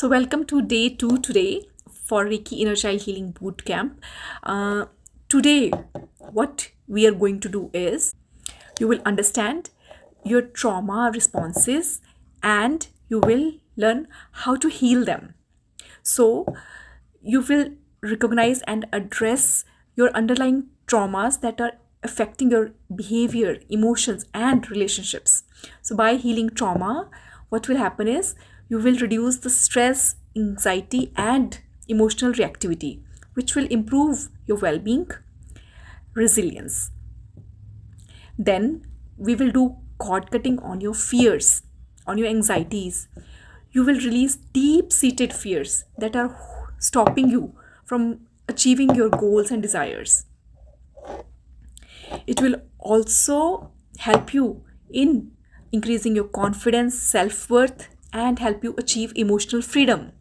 So, welcome to day 2 today for Reiki Inner Child Healing Bootcamp. Today, what we are going to do is you will understand your trauma responses and you will learn how to heal them. So, you will recognize and address your underlying traumas that are affecting your behavior, emotions, and relationships. So, by healing trauma, what will happen is you will reduce the stress, anxiety, and emotional reactivity, which will improve your well being, resilience. Then, we will do cord cutting on your fears, on your anxieties. You will release deep seated fears that are stopping you from achieving your goals and desires. It will also help you in increasing your confidence, self worth, and help you achieve emotional freedom.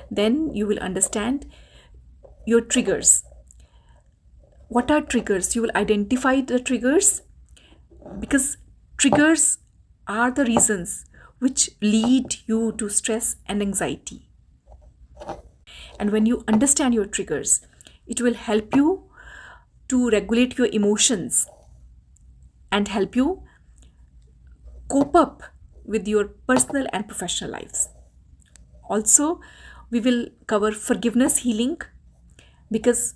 Then you will understand your triggers. What are triggers? You will identify the triggers because triggers are the reasons which lead you to stress and anxiety. And when you understand your triggers, it will help you to regulate your emotions and help you cope up with your personal and professional lives. Also, we will cover forgiveness healing because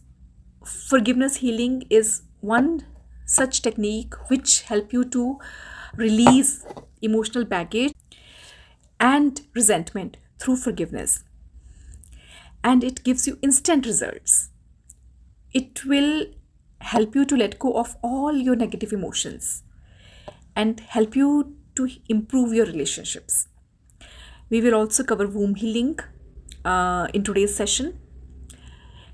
forgiveness healing is one such technique which help you to release emotional baggage and resentment through forgiveness, and it gives you instant results. It will help you to let go of all your negative emotions and help you to improve your relationships. We will also cover womb healing in today's session.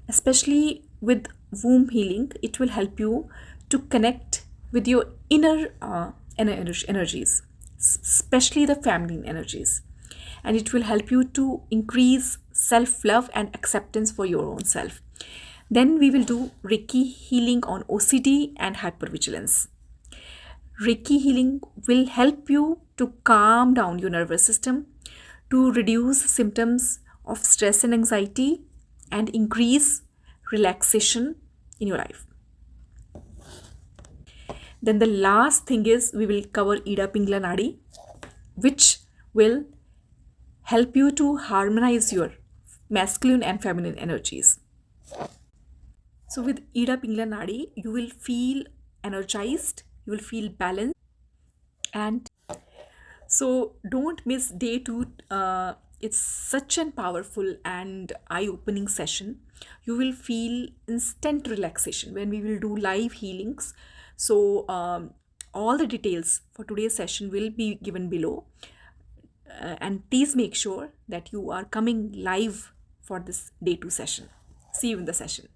Especially with womb healing, it will help you to connect with your inner energies, especially the feminine energies. And it will help you to increase self-love and acceptance for your own self. Then we will do Reiki healing on OCD and hypervigilance. Reiki healing will help you to calm down your nervous system, to reduce symptoms of stress and anxiety, and increase relaxation in your life. Then the last thing is we will cover Ida Pingla Nadi, which will help you to harmonize your masculine and feminine energies. So with Ida Pingla Nadi, you will feel energized, you will feel balanced, and so don't miss day 2. It's such an powerful and eye-opening session. You will feel instant relaxation when we will do live healings. So all the details for today's session will be given below. And please make sure that you are coming live for this day 2 session. See you in the session.